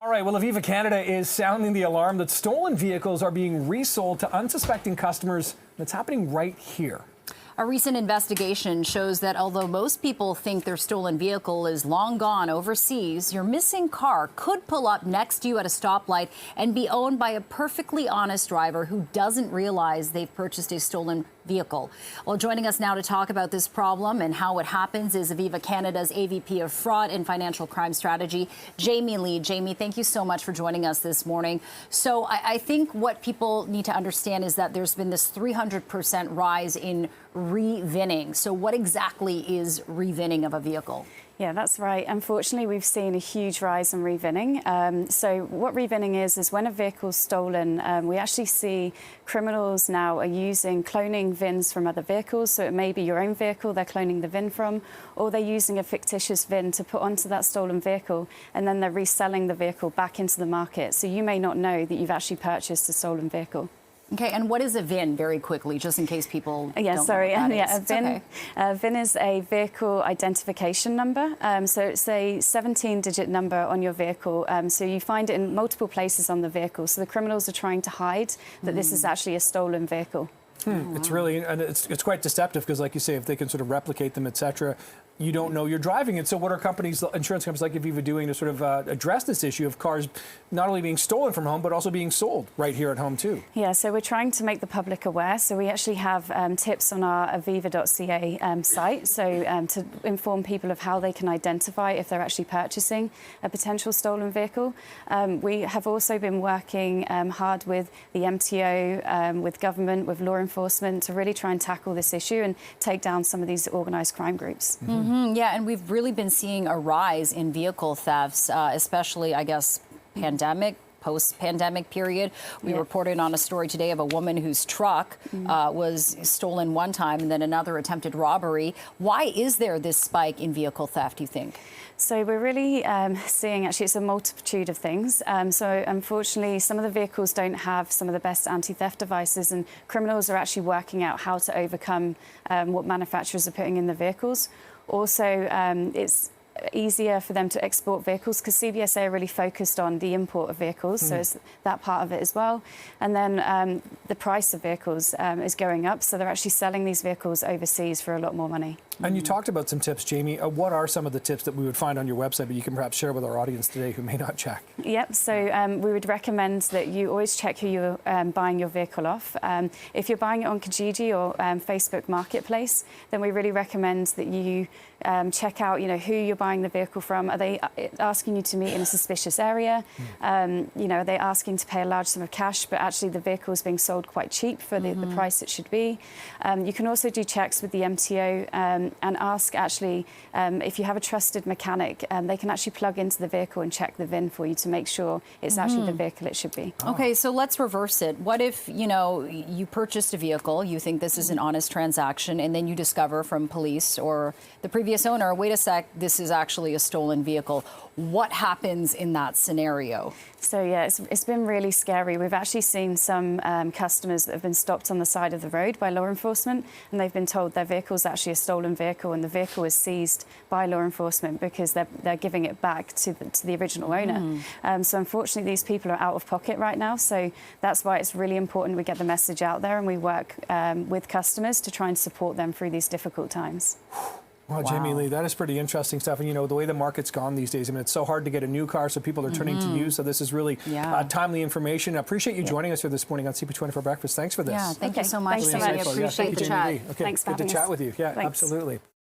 All right, well, Aviva Canada is sounding the alarm that stolen vehicles are being resold to unsuspecting customers. That's happening right here. A recent investigation shows that although most people think their stolen vehicle is long gone overseas, your missing car could pull up next to you at a stoplight and be owned by a perfectly honest driver who doesn't realize they've purchased a stolen vehicle. Well, joining us now to talk about this problem and how it happens is Aviva Canada's AVP of Fraud and Financial Crime Strategy, Jamie Lee. Jamie, thank you so much for joining us this morning. So I think what people need to understand is that there's been this 300% rise in re-vinning. So what exactly is re-vinning of a vehicle? Yeah, that's right. Unfortunately, we've seen a huge rise in re-vinning. So what re-vinning is when a vehicle's stolen, we actually see criminals now are using cloning VINs from other vehicles. So it may be your own vehicle they're cloning the VIN from, or they're using a fictitious VIN to put onto that stolen vehicle, and then they're reselling the vehicle back into the market. So you may not know that you've actually purchased a stolen vehicle. Okay, and what is a VIN, very quickly, just in case people Yeah, don't sorry. know what that is. A VIN, okay. VIN is a vehicle identification number. So it's a 17-digit number on your vehicle. So you find it in multiple places on the vehicle. So the criminals are trying to hide that this is actually a stolen vehicle. It's really, and it's quite deceptive because, like you say, if they can sort of replicate them, etc., you don't know you're driving it. So what are companies, insurance companies like Aviva, doing to sort of address this issue of cars not only being stolen from home, but also being sold right here at home too? Yeah, so we're trying to make the public aware. So we actually have tips on our aviva.ca site, so to inform people of how they can identify if they're actually purchasing a potential stolen vehicle. We have also been working hard with the MTO, with government, with law enforcement to really try and tackle this issue and take down some of these organised crime groups. Yeah, and we've really been seeing a rise in vehicle thefts, especially, I guess, post-pandemic period. We reported on a story today of a woman whose truck was stolen one time and then another attempted robbery. Why is there this spike in vehicle theft, do you think? So we're really seeing, actually, it's a multitude of things. So unfortunately, some of the vehicles don't have some of the best anti-theft devices, and criminals are actually working out how to overcome what manufacturers are putting in the vehicles. Also, it's easier for them to export vehicles because CBSA are really focused on the import of vehicles, so it's that part of it as well. And then the price of vehicles is going up, so they're actually selling these vehicles overseas for a lot more money. And you talked about some tips, Jamie. What are some of the tips that we would find on your website, but you can perhaps share with our audience today who may not check? Yep, so we would recommend that you always check who you're buying your vehicle off. If you're buying it on Kijiji or Facebook Marketplace, then we really recommend that you check out, who you're buying the vehicle from. Are they asking you to meet in a suspicious area? Are they asking to pay a large sum of cash, but actually the vehicle is being sold quite cheap for the price it should be? You can also do checks with the MTO and ask, actually, if you have a trusted mechanic, they can actually plug into the vehicle and check the VIN for you to make sure it's actually the vehicle it should be. Okay, so let's reverse it. What if, you purchased a vehicle, you think this is an honest transaction, and then you discover from police or the previous owner, wait a sec, this is actually a stolen vehicle. What happens in that scenario? So, yeah, it's been really scary. We've actually seen some customers that have been stopped on the side of the road by law enforcement, and they've been told their vehicle is actually a stolen vehicle, and the vehicle is seized by law enforcement because they're giving it back to the original owner. So, unfortunately, these people are out of pocket right now. So that's why it's really important we get the message out there and we work with customers to try and support them through these difficult times. Well, Jamie Lee, that is pretty interesting stuff. And, the way the market's gone these days, it's so hard to get a new car, so people are turning to you. So this is really timely information. I appreciate you joining us here this morning on CP24 Breakfast. Thanks for this. Yeah, thank you so much. Thanks so much. I appreciate the chat. Okay, Thanks for good to chat with you. Yeah, Thanks. absolutely.